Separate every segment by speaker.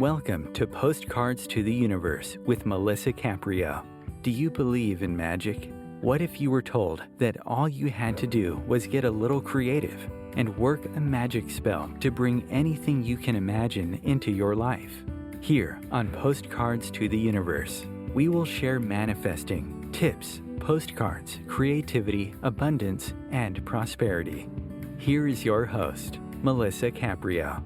Speaker 1: Welcome to Postcards to the Universe with Melisa Caprio. Do you believe in magic? What if you were told that all you had to do was get a little creative and work a magic spell to bring anything you can imagine into your life? Here on Postcards to the Universe, we will share manifesting, tips, postcards, creativity, abundance, and prosperity. Here is your host, Melisa Caprio.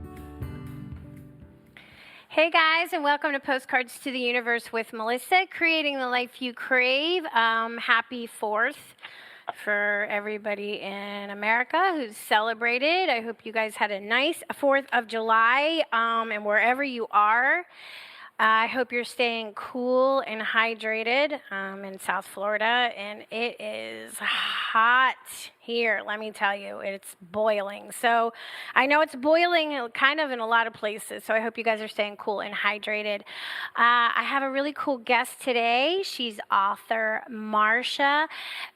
Speaker 2: Hey guys, and welcome to Postcards to the Universe with Melisa, creating the life you crave. Happy 4th for everybody in America who's celebrated. I hope you guys had a nice 4th of July, and wherever you are. I hope you're staying cool and hydrated in South Florida, and it is hot here, let me tell you. It's boiling. So I know it's boiling kind of in a lot of places, so I hope you guys are staying cool and hydrated. I have a really cool guest today. She's author Marsha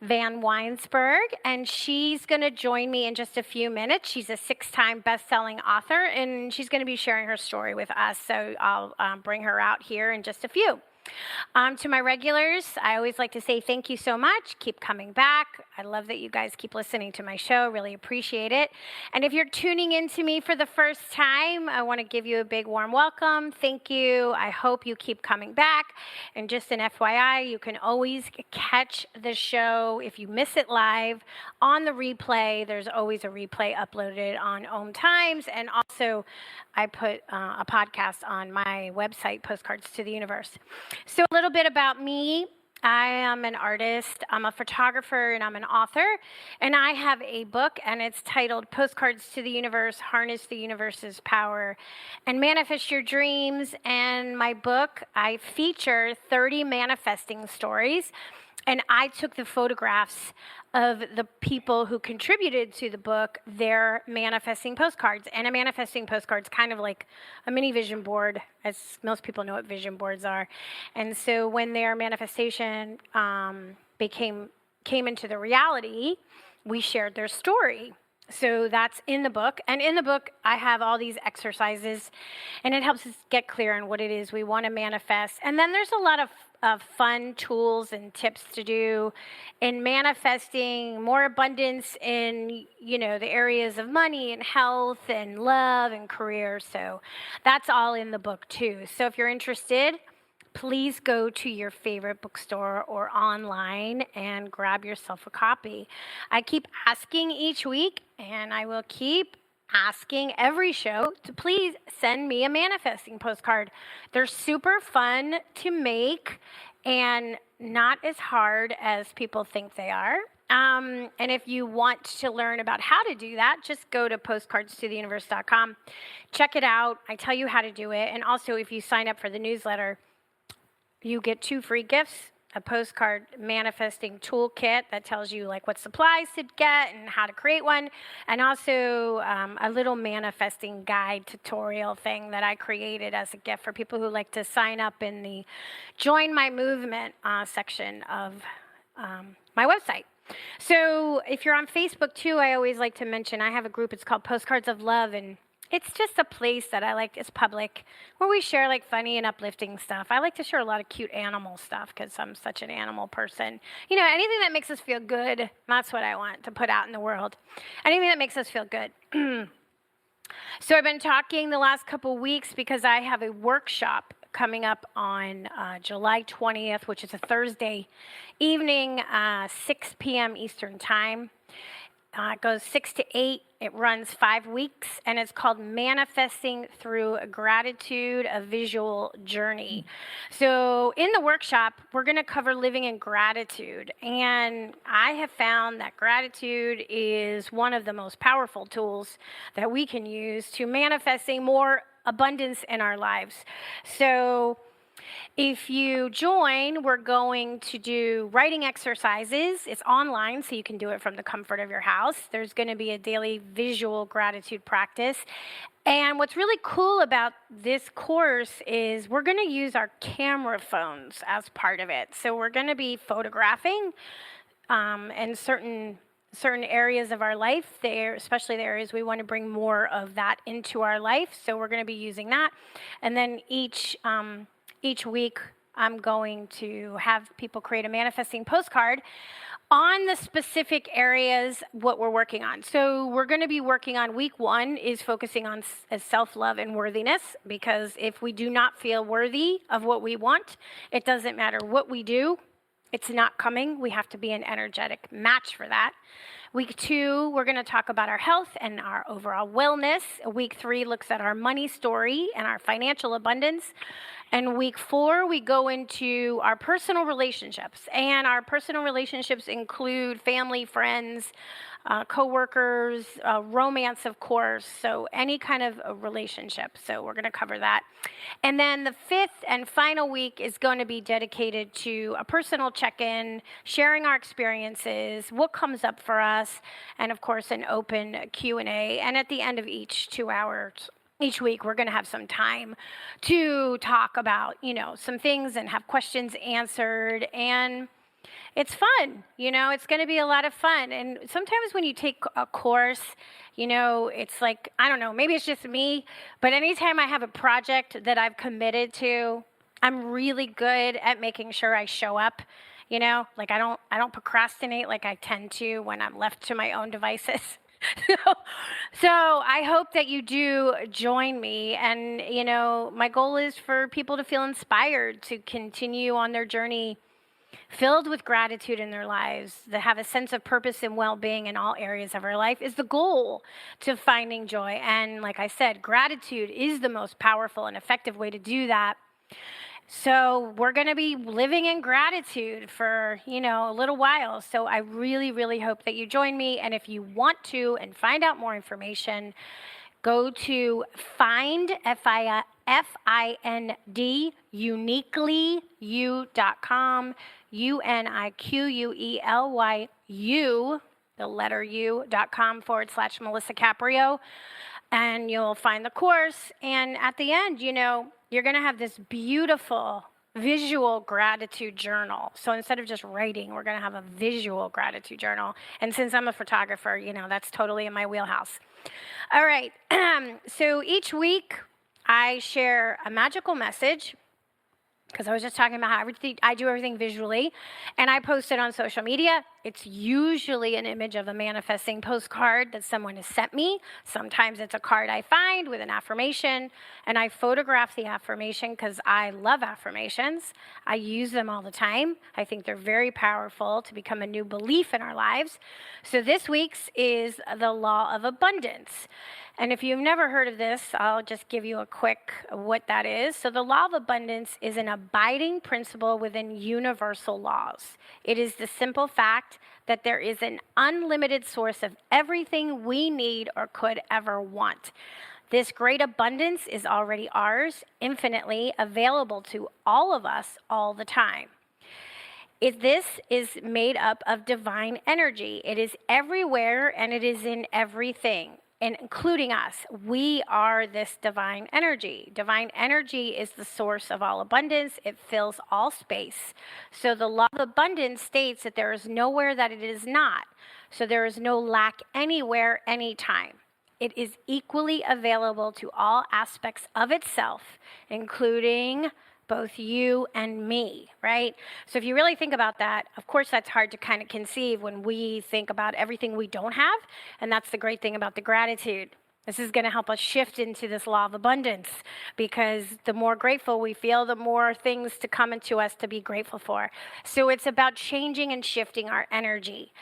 Speaker 2: Vanwynsberghe, and she's going to join me in just a few minutes. She's a 6-time best-selling author, and she's going to be sharing her story with us, so I'll bring her out here in just a few. To my regulars, I always like to say thank you so much. Keep coming back. I love that you guys keep listening to my show. Really appreciate it. And if you're tuning in to me for the first time, I want to give you a big warm welcome. Thank you. I hope you keep coming back. And just an FYI, you can always catch the show if you miss it live on the replay. There's always a replay uploaded on OMTimes. And also, I put a podcast on my website, Postcards to the Universe. So a little bit about me. I am an artist, I'm a photographer, and I'm an author. And I have a book, and it's titled Postcards to the Universe, Harness the Universe's Power, and Manifest Your Dreams. And my book, I feature 30 manifesting stories. And I took the photographs of the people who contributed to the book, their manifesting postcards. And a manifesting postcard is kind of like a mini vision board, as most people know what vision boards are. And so when their manifestation came into the reality, we shared their story. So that's in the book. And in the book, I have all these exercises, and it helps us get clear on what it is we want to manifest. And then there's a lot of fun tools and tips to do in manifesting more abundance in, the areas of money and health and love and career. So that's all in the book too. So if you're interested, please go to your favorite bookstore or online and grab yourself a copy. I keep asking each week, and I will keep asking every show to please send me a manifesting postcard. They're super fun to make and not as hard as people think they are. And if you want to learn about how to do that, just go to postcardstotheuniverse.com. Check it out. I tell you how to do it. And also, if you sign up for the newsletter, you get 2 free gifts. A postcard manifesting toolkit that tells you what supplies to get and how to create one, and also a little manifesting guide tutorial thing that I created as a gift for people who like to sign up in the Join My Movement section of my website. So if you're on Facebook too, I always like to mention I have a group. It's called Postcards of Love, and it's just a place that I like. It's public, where we share funny and uplifting stuff. I like to share a lot of cute animal stuff because I'm such an animal person. Anything that makes us feel good, that's what I want to put out in the world. Anything that makes us feel good. So I've been talking the last couple weeks because I have a workshop coming up on July 20th, which is a Thursday evening, 6 p.m. Eastern Time. It goes 6 to 8. It runs 5 weeks, and it's called Manifesting Through Gratitude, a Visual Journey. So in the workshop, we're going to cover living in gratitude. And I have found that gratitude is one of the most powerful tools that we can use to manifesting more abundance in our lives. So if you join, we're going to do writing exercises. It's online, so you can do it from the comfort of your house. There's going to be a daily visual gratitude practice. And what's really cool about this course is we're going to use our camera phones as part of it. So we're going to be photographing and certain certain areas of our life, especially the areas we want to bring more of that into our life. So we're going to be using that. And then each week, I'm going to have people create a manifesting postcard on the specific areas what we're working on. So we're going to be working on week 1 is focusing on self-love and worthiness, because if we do not feel worthy of what we want, it doesn't matter what we do. It's not coming. We have to be an energetic match for that. Week 2, we're going to talk about our health and our overall wellness. Week 3 looks at our money story and our financial abundance. And week 4, we go into our personal relationships. And our personal relationships include family, friends, coworkers, romance, of course. So any kind of a relationship. So we're going to cover that. And then the 5th and final week is going to be dedicated to a personal check-in, sharing our experiences, what comes up for us, and of course an open Q&A. And at the end of each 2 hours, each week, we're going to have some time to talk about, some things and have questions answered. And it's fun, it's going to be a lot of fun. And sometimes when you take a course, it's like, I don't know, maybe it's just me, but anytime I have a project that I've committed to, I'm really good at making sure I show up. Like I don't procrastinate like I tend to when I'm left to my own devices. So I hope that you do join me. And, my goal is for people to feel inspired to continue on their journey filled with gratitude in their lives, that have a sense of purpose and well-being in all areas of our life is the goal to finding joy. And like I said, gratitude is the most powerful and effective way to do that. So we're going to be living in gratitude for, a little while. So I really, really hope that you join me. And if you want to and find out more information, go to find, F-I-N-D, uniquelyu.com, uniquelyu, the letter U.com /Melisa Caprio. And you'll find the course. And at the end, you're going to have this beautiful visual gratitude journal. So instead of just writing, we're going to have a visual gratitude journal. And since I'm a photographer, that's totally in my wheelhouse. All right. So each week I share a magical message, because I was just talking about how I do everything visually, and I post it on social media. It's usually an image of a manifesting postcard that someone has sent me. Sometimes it's a card I find with an affirmation, and I photograph the affirmation because I love affirmations. I use them all the time. I think they're very powerful to become a new belief in our lives. So this week's is the law of abundance. And if you've never heard of this, I'll just give you a quick what that is. So the law of abundance is an abiding principle within universal laws. It is the simple fact that there is an unlimited source of everything we need or could ever want. This great abundance is already ours, infinitely available to all of us all the time. This is made up of divine energy. It is everywhere and it is in everything, and including us. We are this divine energy. Divine energy is the source of all abundance. It fills all space. So the law of abundance states that there is nowhere that it is not. So there is no lack anywhere, anytime. It is equally available to all aspects of itself, including both you and me, right? So if you really think about that, of course, that's hard to kind of conceive when we think about everything we don't have. And that's the great thing about the gratitude. This is going to help us shift into this law of abundance, because the more grateful we feel, the more things to come into us to be grateful for. So it's about changing and shifting our energy.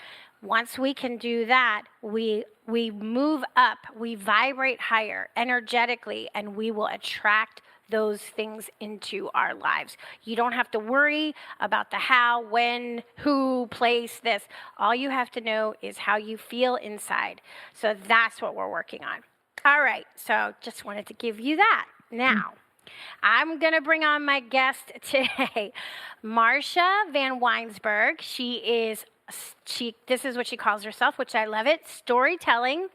Speaker 2: Once we can do that, we move up, we vibrate higher energetically, and we will attract those things into our lives. You don't have to worry about the how, when, who, place, this. All you have to know is how you feel inside. So that's what we're working on. All right, so just wanted to give you that. Now, I'm going to bring on my guest today, Marsha Vanwynsberghe. This is what she calls herself, which I love it, storytelling,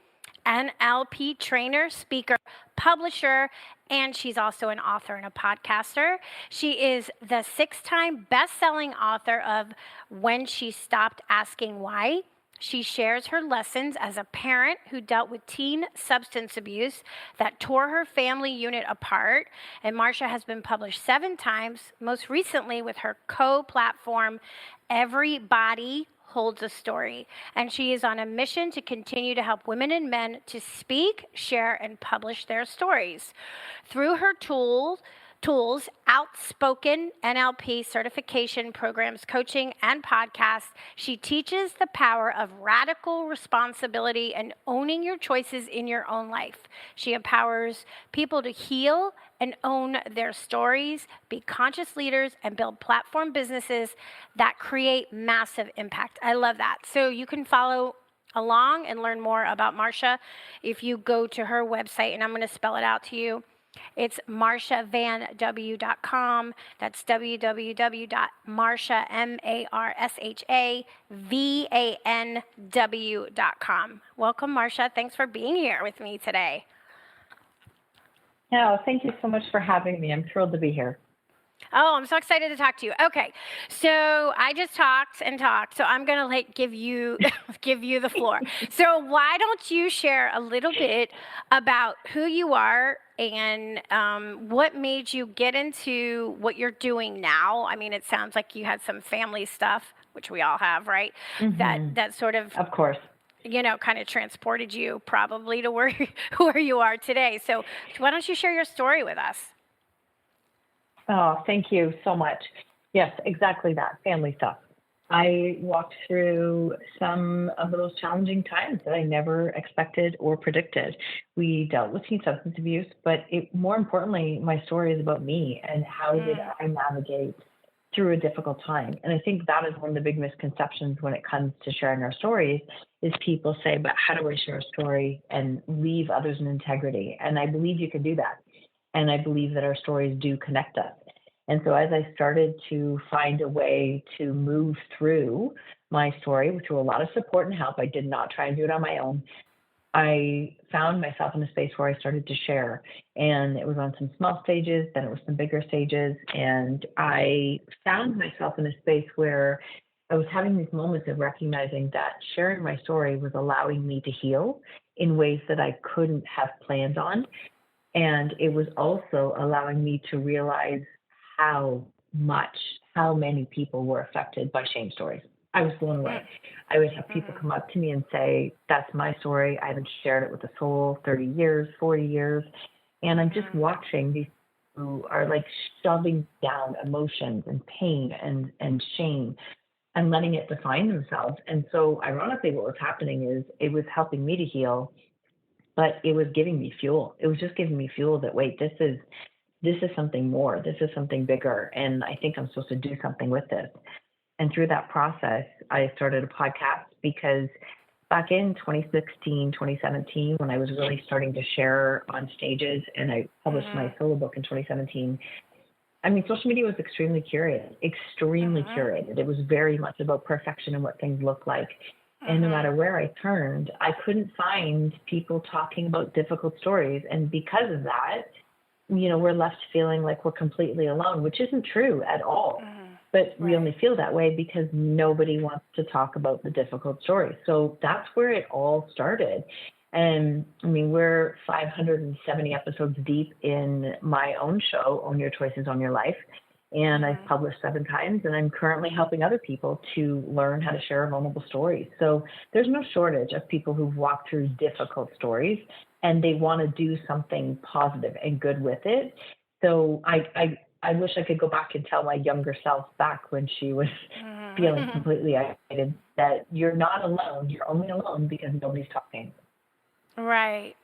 Speaker 2: NLP trainer, speaker, publisher, and she's also an author and a podcaster. She is the 6-time best-selling author of When She Stopped Asking Why. She shares her lessons as a parent who dealt with teen substance abuse that tore her family unit apart. And Marsha has been published 7 times, most recently with her co-platform, Everybody Holds a Story. And she is on a mission to continue to help women and men to speak, share, and publish their stories. Through her tools, Outspoken NLP certification programs, coaching, and podcasts, she teaches the power of radical responsibility and owning your choices in your own life. She empowers people to heal and own their stories, be conscious leaders, and build platform businesses that create massive impact. I love that. So you can follow along and learn more about Marsha if you go to her website, and I'm going to spell it out to you. It's marshavanw.com. That's www.marshavanw.com. Welcome, Marsha. Thanks for being here with me today.
Speaker 3: No, thank you so much for having me. I'm thrilled to be here.
Speaker 2: Oh, I'm so excited to talk to you. Okay, so I just talked and talked, so I'm gonna give you the floor. So why don't you share a little bit about who you are and what made you get into what you're doing now? I mean, it sounds like you had some family stuff, which we all have, right?
Speaker 3: Mm-hmm.
Speaker 2: That sort of
Speaker 3: course,
Speaker 2: kind of transported you probably to where you are today. So why don't you share your story with us?
Speaker 3: Oh, thank you so much. Yes, exactly that, family stuff. I walked through some of those challenging times that I never expected or predicted. We dealt with teen substance abuse, but more importantly, my story is about me and how did I navigate through a difficult time. And I think that is one of the big misconceptions when it comes to sharing our stories is people say, but how do I share a story and leave others in integrity? And I believe you can do that. And I believe that our stories do connect us. And so as I started to find a way to move through my story, through a lot of support and help, I did not try and do it on my own. I found myself in a space where I started to share. And it was on some small stages, then it was some bigger stages. And I found myself in a space where I was having these moments of recognizing that sharing my story was allowing me to heal in ways that I couldn't have planned on. And it was also allowing me to realize how many people were affected by shame stories. I was blown away. I would have people come up to me and say, that's my story. I haven't shared it with a soul 30 years, 40 years. And I'm just watching these who are like shoving down emotions and pain and shame and letting it define themselves. And so ironically, what was happening is it was helping me to heal, but it was giving me fuel. It was just giving me fuel that, wait, this is something more. This is something bigger. And I think I'm supposed to do something with this. And through that process, I started a podcast because back in 2016, 2017, when I was really starting to share on stages and I published my solo book in 2017, I mean, social media was extremely curated. It was very much about perfection and what things look like. And no matter where I turned, I couldn't find people talking about difficult stories. And because of that, we're left feeling like we're completely alone, which isn't true at all. But we only feel that way because nobody wants to talk about the difficult stories. So that's where it all started. And I mean, we're 570 episodes deep in my own show, Own Your Choices, Own Your Life. And I've published 7 times, and I'm currently helping other people to learn how to share vulnerable stories. So there's no shortage of people who've walked through difficult stories, and they want to do something positive and good with it. So I wish I could go back and tell my younger self back when she was feeling completely isolated that you're not alone. You're only alone because nobody's talking.
Speaker 2: Right.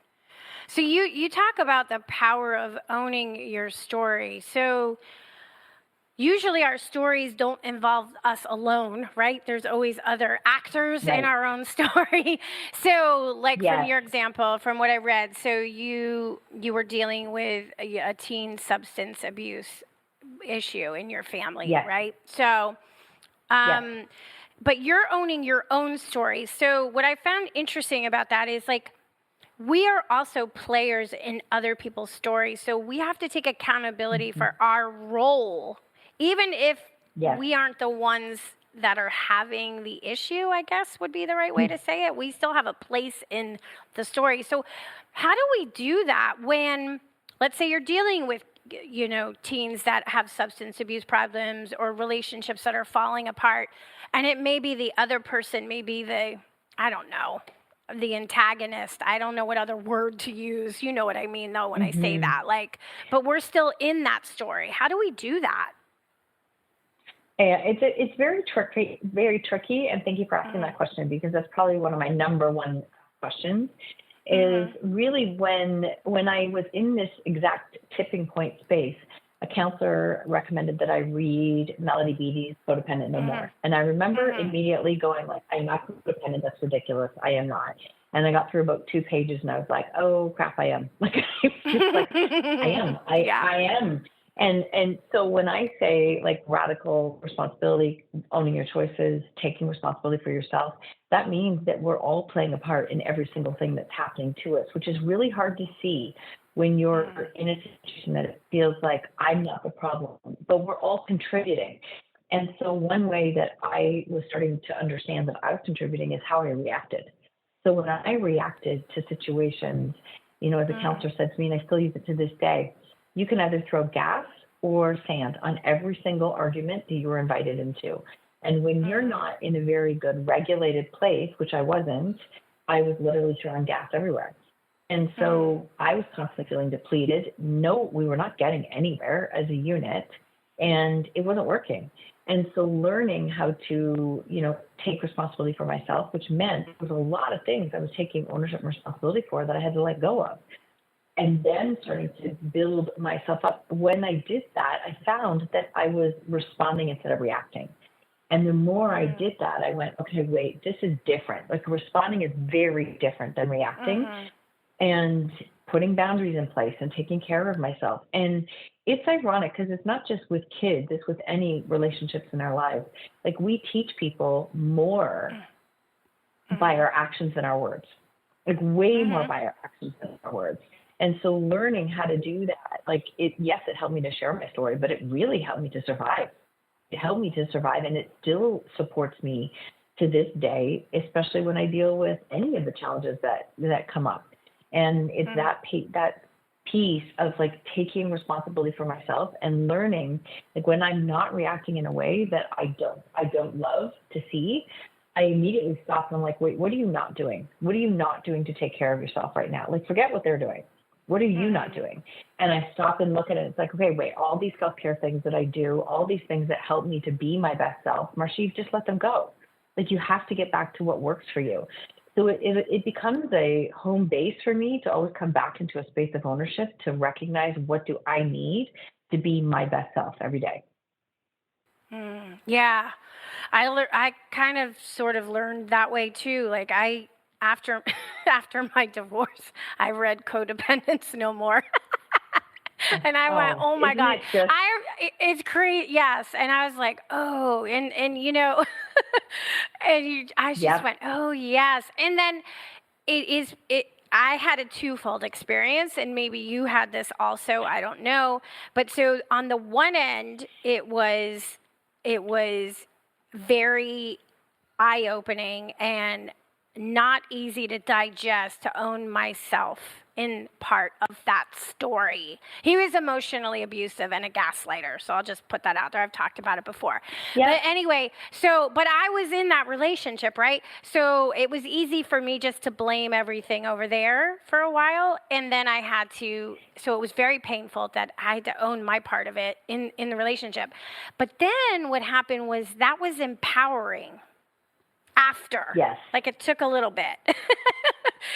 Speaker 2: So you talk about the power of owning your story. So usually our stories don't involve us alone, right? There's always other actors in our own story. So from your example, from what I read, so you were dealing with a teen substance abuse issue in your family, right? So, but you're owning your own story. So what I found interesting about that is we are also players in other people's stories. So we have to take accountability for our role. Even if we aren't the ones that are having the issue, I guess would be the right way to say it. We still have a place in the story. So how do we do that when, let's say you're dealing with, teens that have substance abuse problems or relationships that are falling apart, and it may be the other person, maybe I don't know, the antagonist. I don't know what other word to use. You know what I mean, though, when I say that. But we're still in that story. How do we do that?
Speaker 3: Yeah, it's very tricky, and thank you for asking that question, because that's probably one of my number one questions. Is really when I was in this exact tipping point space, a counselor recommended that I read Melody Beattie's Codependent No More. And I remember immediately going like, I'm not codependent, that's ridiculous, I am not. And I got through about 2 pages and I was like, oh crap, I am. Like, I am. And so when I say like radical responsibility, owning your choices, taking responsibility for yourself, that means that we're all playing a part in every single thing that's happening to us, which is really hard to see when you're in a situation that it feels like I'm not the problem, but we're all contributing. And so one way that I was starting to understand that I was contributing is how I reacted. So when I reacted to situations, as a counselor said to me, and I still use it to this day, you can either throw gas or sand on every single argument that you were invited into. And when you're not in a very good regulated place, which I wasn't, I was literally throwing gas everywhere. And so I was constantly feeling depleted. No, we were not getting anywhere as a unit, and it wasn't working. And so learning how to, take responsibility for myself, which meant there was a lot of things I was taking ownership and responsibility for that I had to let go of. And then starting to build myself up. When I did that, I found that I was responding instead of reacting. And the more I did that, I went, okay, wait, this is different. Like responding is very different than reacting. And putting boundaries in place and taking care of myself. And it's ironic because it's not just with kids, it's with any relationships in our lives. Like we teach people more by our actions than our words, like way more by our actions than our words. And so learning how to do that, it helped me to share my story, but it really helped me to survive. It helped me to survive, and it still supports me to this day, especially when I deal with any of the challenges that come up. And it's that piece of taking responsibility for myself and learning, when I'm not reacting in a way that I don't love to see, I immediately stop and I'm like, wait, what are you not doing? What are you not doing to take care of yourself right now? Forget what they're doing. What are you not doing? And I stop and look at it. It's like, okay, wait, all these self-care things that I do, all these things that help me to be my best self, Marsha, you just let them go. You have to get back to what works for you. So it becomes a home base for me to always come back into a space of ownership, to recognize what do I need to be my best self every day.
Speaker 2: Yeah, I kind of sort of learned that way too. After my divorce, I read Codependence No More. And I went, oh my God, it's crazy. Yes. And I was like, oh, and I just went, oh yes. And then I had a twofold experience, and maybe you had this also, I don't know. But so on the one end, it was very eye-opening and not easy to digest, to own myself in part of that story. He was emotionally abusive and a gaslighter, so I'll just put that out there. I've talked about it before. Yep. But anyway, but I was in that relationship, right? So it was easy for me just to blame everything over there for a while, and then I had to, so it was very painful that I had to own my part of it in the relationship. But then what happened was that was empowering. After. Yes. It took a little bit.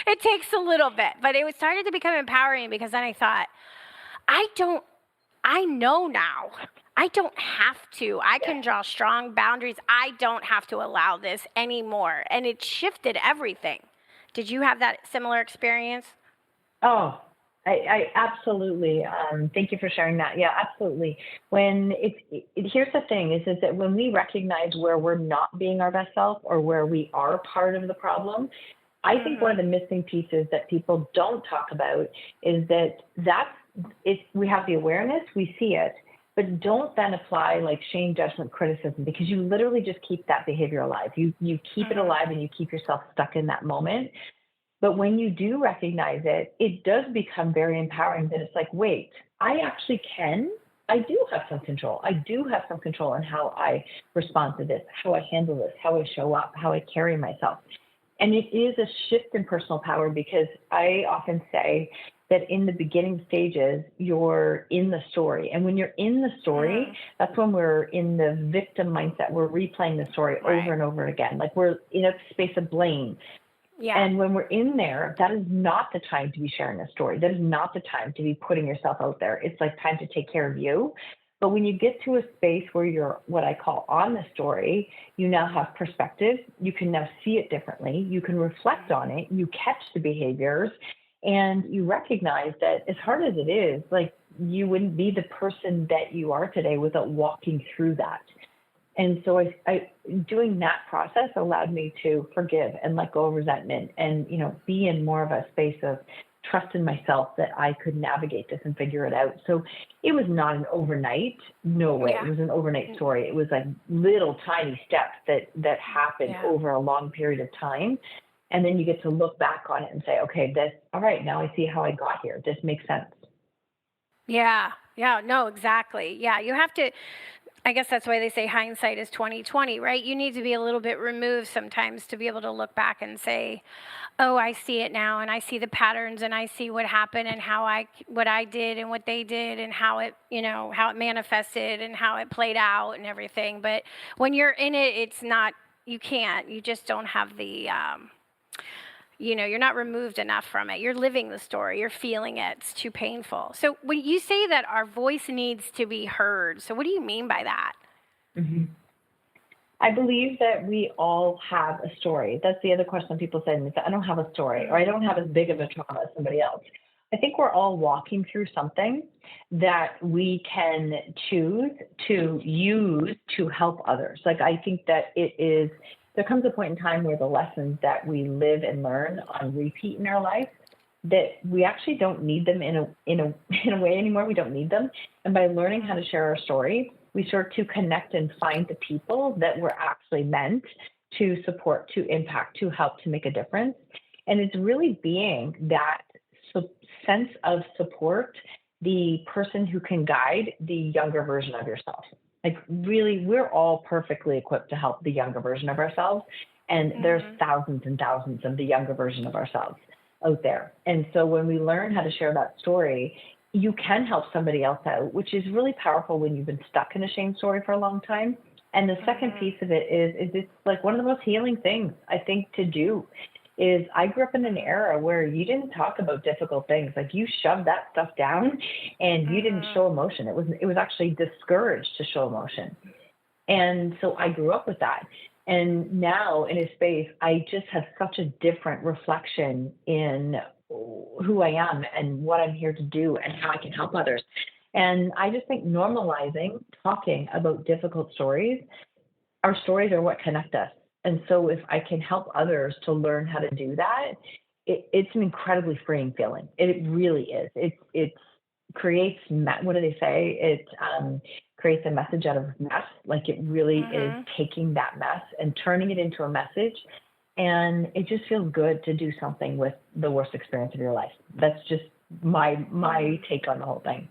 Speaker 2: It takes a little bit, but it started to become empowering because then I thought, I know now. I don't have to. I can draw strong boundaries. I don't have to allow this anymore. And it shifted everything. Did you have that similar experience?
Speaker 3: Oh, I absolutely. Thank you for sharing that. Yeah, absolutely. Here's the thing is that when we recognize where we're not being our best self or where we are part of the problem, I think one of the missing pieces that people don't talk about is that we have the awareness, we see it, but don't then apply like shame, judgment, criticism, because you literally just keep that behavior alive. You keep it alive and you keep yourself stuck in that moment. But when you do recognize it, it does become very empowering that it's like, wait, I do have some control. I do have some control in how I respond to this, how I handle this, how I show up, how I carry myself. And it is a shift in personal power, because I often say that in the beginning stages, you're in the story. And when you're in the story, that's when we're in the victim mindset. We're replaying the story over and over again. Like we're in a space of blame. Yeah. And when we're in there, that is not the time to be sharing a story. That is not the time to be putting yourself out there. It's like time to take care of you. But when you get to a space where you're what I call on the story, you now have perspective. You can now see it differently. You can reflect on it. You catch the behaviors, and you recognize that as hard as it is, like you wouldn't be the person that you are today without walking through that. And so I doing that process allowed me to forgive and let go of resentment and, be in more of a space of trust in myself that I could navigate this and figure it out. So it was not an overnight, no way. Yeah. It was an overnight story. It was like little tiny steps that happened over a long period of time. And then you get to look back on it and say, okay, all right, now I see how I got here. This makes sense.
Speaker 2: Yeah. No, exactly. Yeah. You have to, I guess that's why they say hindsight is 20/20, right? You need to be a little bit removed sometimes to be able to look back and say, oh, I see it now, and I see the patterns, and I see what happened, and what I did, and what they did, and how it manifested, and how it played out, and everything. But when you're in it, it's not. You can't. You just don't have the. You're not removed enough from it. You're living the story. You're feeling it. It's too painful. So when you say that our voice needs to be heard, so what do you mean by that?
Speaker 3: Mm-hmm. I believe that we all have a story. That's the other question people say to me. I don't have a story, or I don't have as big of a trauma as somebody else. I think we're all walking through something that we can choose to use to help others. Like I think that there comes a point in time where the lessons that we live and learn on repeat in our life, that we actually don't need them in a way anymore. We don't need them. And by learning how to share our story, we start to connect and find the people that we're actually meant to support, to impact, to help, to make a difference. And it's really being that sense of support, the person who can guide the younger version of yourself. Like really, we're all perfectly equipped to help the younger version of ourselves. And there's thousands and thousands of the younger version of ourselves out there. And so when we learn how to share that story, you can help somebody else out, which is really powerful when you've been stuck in a shame story for a long time. And the second piece of it is it's like one of the most healing things I think to do is I grew up in an era where you didn't talk about difficult things. Like you shoved that stuff down and you didn't show emotion. It was actually discouraged to show emotion. And so I grew up with that. And now in a space, I just have such a different reflection in who I am and what I'm here to do and how I can help others. And I just think normalizing talking about difficult stories, our stories are what connect us. And so if I can help others to learn how to do that, it's an incredibly freeing feeling. It really is. It creates, what do they say? It creates a message out of mess. Like it really is taking that mess and turning it into a message. And it just feels good to do something with the worst experience of your life. That's just my take on the whole thing.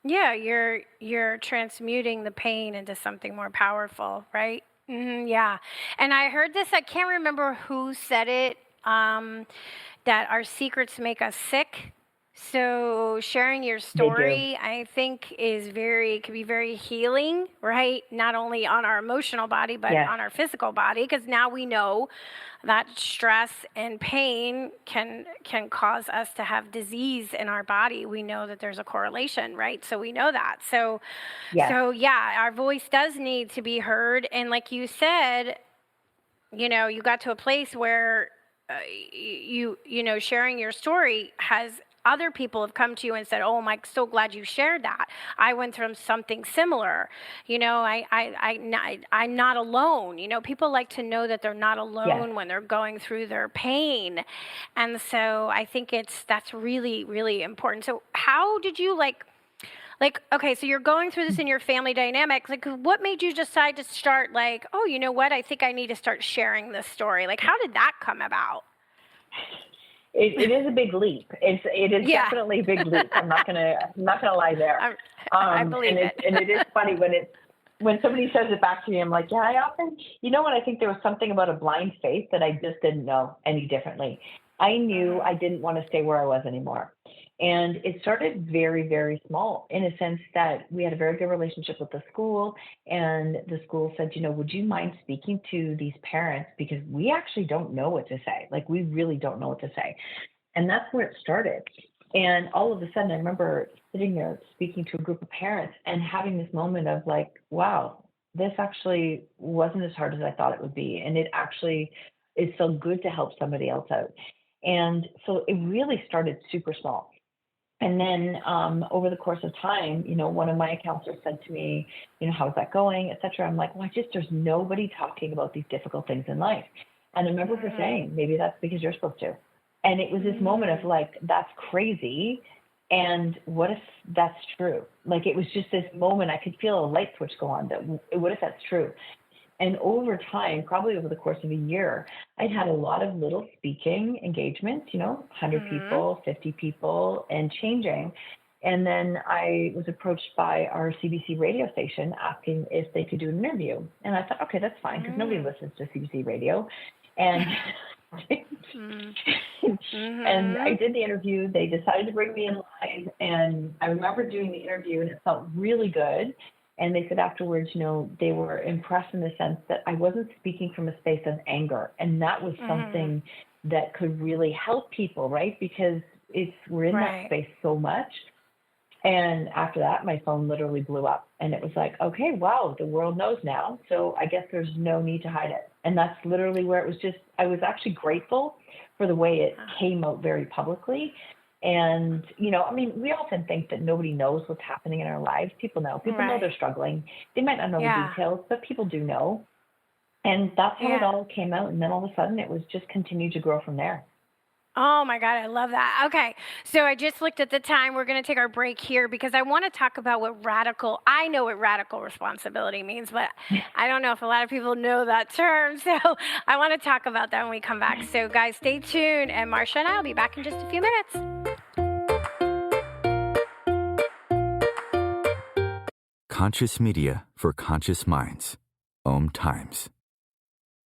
Speaker 2: Yeah, you're transmuting the pain into something more powerful, right? Yeah. And I heard this, I can't remember who said it, that our secrets make us sick. So sharing your story, I think, can be very healing, right? Not only on our emotional body, but on our physical body, because now we know that stress and pain can cause us to have disease in our body. We know that there's a correlation, right? So we know that. So our voice does need to be heard. And like you said, you got to a place where sharing your story other people have come to you and said, oh, I'm so glad you shared that. I went through something similar. I'm not alone. People like to know that they're not alone when they're going through their pain. And so I think that's really, really important. So how did you Like, okay, so you're going through this in your family dynamics. Like, what made you decide to start, like, oh, you know what? I think I need to start sharing this story. Like, how did that come about?
Speaker 3: It is a big leap. It is definitely a big leap. I'm not gonna lie there.
Speaker 2: I believe it.
Speaker 3: And it is funny when somebody says it back to me. I'm like, yeah, I often, what, I think there was something about a blind faith that I just didn't know any differently. I knew I didn't want to stay where I was anymore. And it started very, very small, in a sense that we had a very good relationship with the school, and the school said, would you mind speaking to these parents, because we actually don't know what to say. Like, we really don't know what to say. And that's where it started. And all of a sudden, I remember sitting there speaking to a group of parents and having this moment of like, wow, this actually wasn't as hard as I thought it would be. And it actually is so good to help somebody else out. And so it really started super small. And then over the course of time, one of my counselors said to me, how's that going, et cetera. I'm like, well, there's nobody talking about these difficult things in life. And I remember her saying, maybe that's because you're supposed to. And it was this moment of like, that's crazy. And what if that's true? Like, it was just this moment, I could feel a light switch go on, that what if that's true? And over time, probably over the course of a year, I'd had a lot of little speaking engagements, 100 people, 50 people, and changing. And then I was approached by our CBC radio station asking if they could do an interview. And I thought, okay, that's fine, because nobody listens to CBC radio. And and I did the interview. They decided to bring me in live. And I remember doing the interview, and it felt really good. And they said afterwards, they were impressed in the sense that I wasn't speaking from a space of anger. And that was something that could really help people, right? Because we're in that space so much. And after that, my phone literally blew up. And it was like, okay, wow, the world knows now. So I guess there's no need to hide it. And that's literally where it was just, I was actually grateful for the way it came out very publicly. And, we often think that nobody knows what's happening in our lives. People know. People know they're struggling. They might not know the details, but people do know. And that's how it all came out. And then all of a sudden, it was just continued to grow from there.
Speaker 2: Oh, my God. I love that. Okay. So I just looked at the time. We're going to take our break here because I want to talk about I know what radical responsibility means, but I don't know if a lot of people know that term. So I want to talk about that when we come back. So guys, stay tuned. And Marsha and I will be back in just a few minutes.
Speaker 1: Conscious media for conscious minds. OMTimes.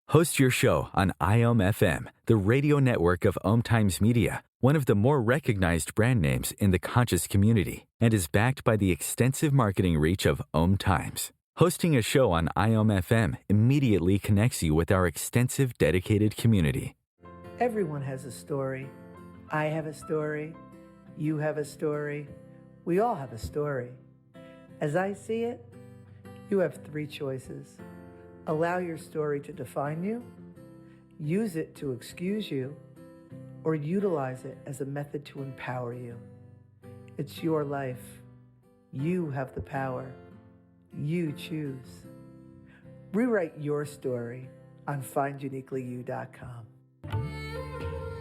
Speaker 1: Host your show on OMFM, the radio network of OMTimes Media, one of the more recognized brand names in the conscious community, and is backed by the extensive marketing reach of OMTimes. Hosting a show on OMFM immediately connects you with our extensive dedicated community.
Speaker 4: Everyone has a story. I have a story. You have a story. We all have a story. As I see it, you have three choices. Allow your story to define you, use it to excuse you, or utilize it as a method to empower you. It's your life. You have the power. You choose. Rewrite your story on finduniquelyyou.com.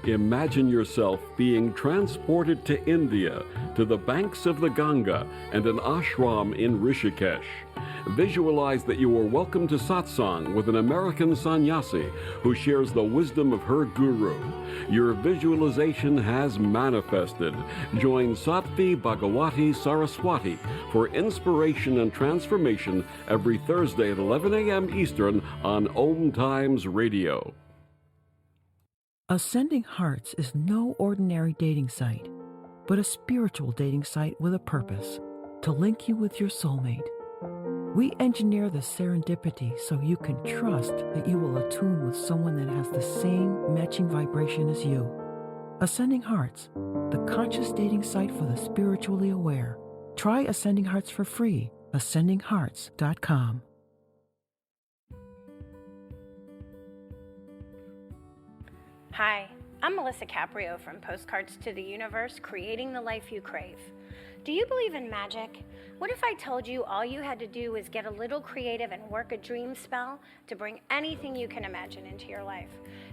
Speaker 5: Imagine yourself being transported to India, to the banks of the Ganga and an ashram in Rishikesh. Visualize that you are welcome to satsang with an American sannyasi who shares the wisdom of her guru. Your visualization has manifested. Join Sattvi Bhagawati Saraswati for inspiration and transformation every Thursday at 11 a.m. Eastern on OMTimes Radio.
Speaker 6: Ascending Hearts is no ordinary dating site, but a spiritual dating site with a purpose, to link you with your soulmate. We engineer the serendipity so you can trust that you will attune with someone that has the same matching vibration as you. Ascending Hearts, the conscious dating site for the spiritually aware. Try Ascending Hearts for free, ascendinghearts.com.
Speaker 2: Hi, I'm Melisa Caprio from Postcards to the Universe, creating the life you crave. Do you believe in magic? What if I told you all you had to do was get a little creative and work a dream spell to bring anything you can imagine into your life?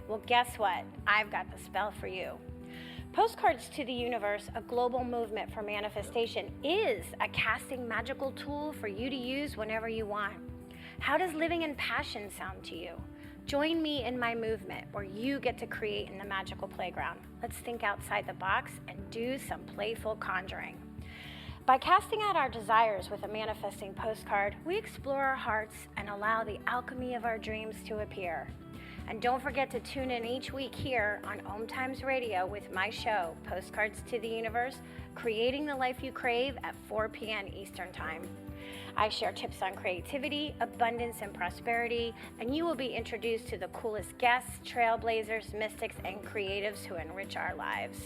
Speaker 2: Well, guess what? I've got the spell for you. Postcards to the Universe, a global movement for manifestation, is a casting magical tool for you to use whenever you want. How does living in passion sound to you? Join me in my movement where you get to create in the magical playground. Let's think outside the box and do some playful conjuring. By casting out our desires with a manifesting postcard, we explore our hearts and allow the alchemy of our dreams to appear. And don't forget to tune in each week here on OMTimes Radio with my show, Postcards to the Universe, Creating the Life You Crave at 4 p.m. Eastern Time. I share tips on creativity, abundance, and prosperity, and you will be introduced to the coolest guests, trailblazers, mystics, and creatives who enrich our lives.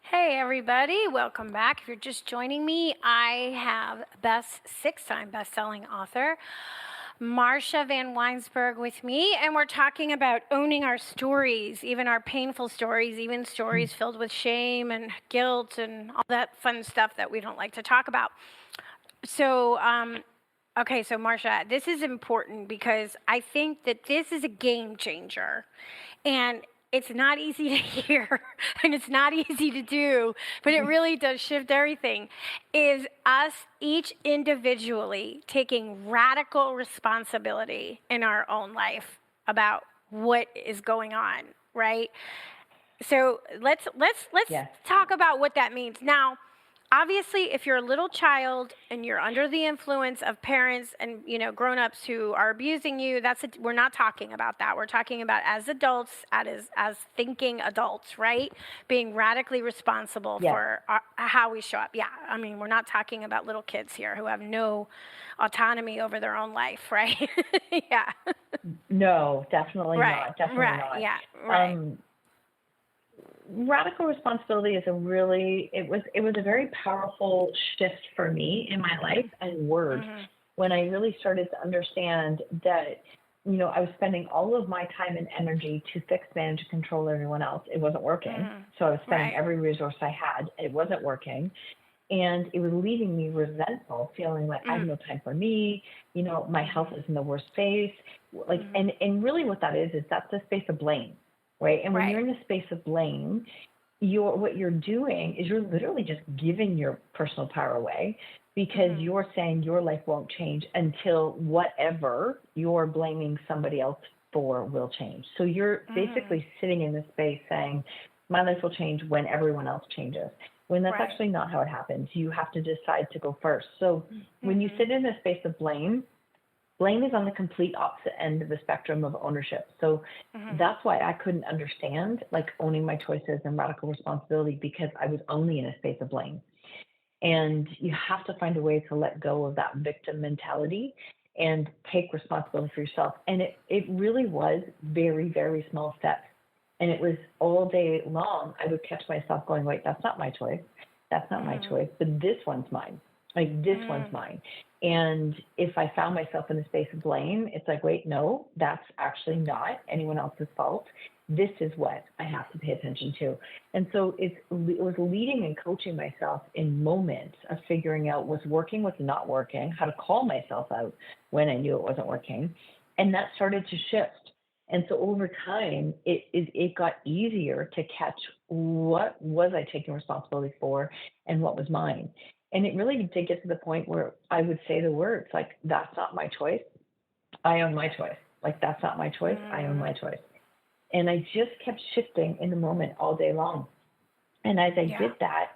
Speaker 2: Hey everybody, welcome back. If you're just joining me, I have six-time best-selling author Marsha Vanwynsberghe with me, and we're talking about owning our stories, even our painful stories, even stories filled with shame and guilt and all that fun stuff that we don't like to talk about. So, so Marsha, this is important because I think that this is a game changer, and it's not easy to hear and it's not easy to do, but it really does shift everything, is us each individually taking radical responsibility in our own life about what is going on, right? So let's talk about what that means. Now, obviously, if you're a little child and you're under the influence of parents and, grown-ups who are abusing you, we're not talking about that. We're talking about as adults, as thinking adults, right? Being radically responsible for how we show up. Yeah, I mean, we're not talking about little kids here who have no autonomy over their own life, right? Yeah.
Speaker 3: No, definitely not. Definitely not.
Speaker 2: Yeah, right.
Speaker 3: Radical responsibility is it was a very powerful shift for me in my life and word when I really started to understand that, I was spending all of my time and energy to fix, manage, and control everyone else. It wasn't working. So I was spending every resource I had. It wasn't working. And it was leaving me resentful, feeling like I have no time for me. My health is in the worst space. And really what that is that's a space of blame. Right. And when you're in a space of blame, what you're doing is you're literally just giving your personal power away because you're saying your life won't change until whatever you're blaming somebody else for will change. So you're basically sitting in this space saying, my life will change when everyone else changes. When that's actually not how it happens. You have to decide to go first. So when you sit in a space of blame is on the complete opposite end of the spectrum of ownership. So that's why I couldn't understand owning my choices and radical responsibility, because I was only in a space of blame. And you have to find a way to let go of that victim mentality and take responsibility for yourself. And it really was very, very small steps. And it was all day long, I would catch myself going, wait, that's not my choice. That's not my choice, but this one's mine. This one's mine. And if I found myself in a space of blame, it's like, wait, no, that's actually not anyone else's fault. This is what I have to pay attention to. And so it was leading and coaching myself in moments of figuring out what's working, what's not working, how to call myself out when I knew it wasn't working. And that started to shift. And so over time, it got easier to catch what was I taking responsibility for and what was mine. And it really did get to the point where I would say the words that's not my choice. I own my choice. That's not my choice. I own my choice. And I just kept shifting in the moment all day long. And as I did that,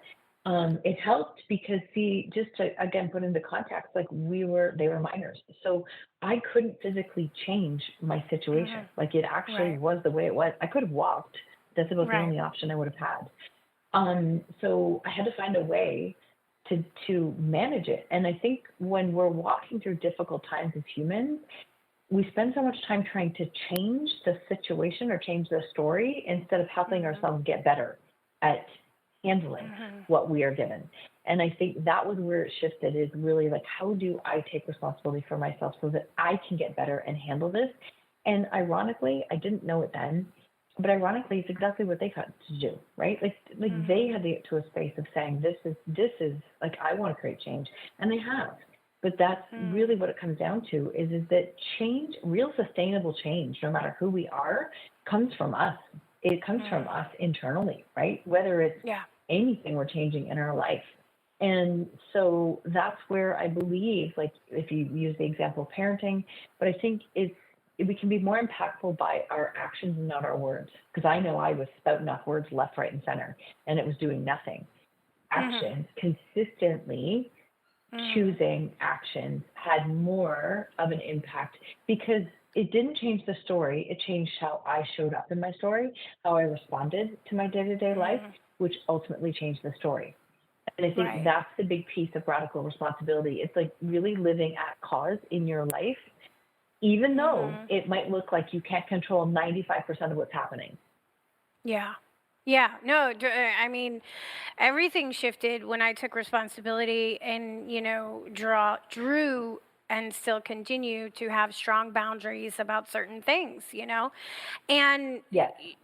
Speaker 3: it helped because just to, again, put into context, they were minors. So I couldn't physically change my situation. It actually was the way it was. I could have walked. That's about the only option I would have had. So I had to find a way to manage it. And I think when we're walking through difficult times as humans, we spend so much time trying to change the situation or change the story instead of helping ourselves get better at handling what we are given. And I think that was where it shifted, is really how do I take responsibility for myself so that I can get better and handle this? And ironically, I didn't know it then, but ironically, it's exactly what they had to do, right? They had to get to a space of saying, this is I want to create change. And they have. But that's really what it comes down to is that change, real sustainable change, no matter who we are, comes from us. It comes from us internally, right? Whether it's anything we're changing in our life. And so that's where I believe, like if you use the example of parenting, but I think we can be more impactful by our actions and not our words. Because I know I was spouting off words left, right, and center, and it was doing nothing. Actions, consistently choosing actions had more of an impact because it didn't change the story. It changed how I showed up in my story, how I responded to my day-to-day life, which ultimately changed the story. And I think that's the big piece of radical responsibility. It's like really living at cause in your life, even though it might look like you can't control 95% of what's happening.
Speaker 2: Yeah. Yeah, no, I mean, everything shifted when I took responsibility and, drew and still continue to have strong boundaries about certain things, and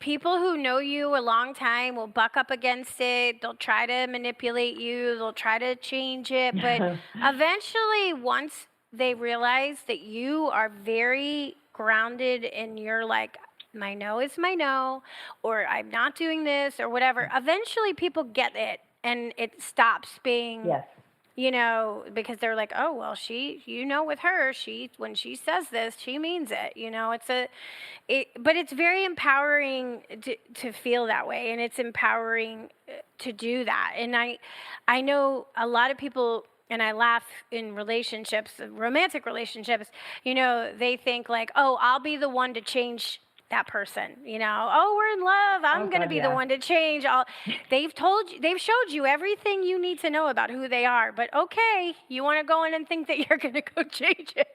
Speaker 2: people who know you a long time will buck up against it. They'll try to manipulate you. They'll try to change it. But eventually, once they realize that you are very grounded in your my no is my no, or I'm not doing this, or whatever. Eventually, people get it, and it stops being, because they're like, oh, well, with her, when she says this, she means it. But it's very empowering to feel that way, and it's empowering to do that. And I know a lot of people. And I laugh in relationships, romantic relationships, they think like, oh, I'll be the one to change that person, oh, we're in love. I'm going to be the one to change. They've showed you everything you need to know about who they are. But okay, you want to go in and think that you're going to go change it.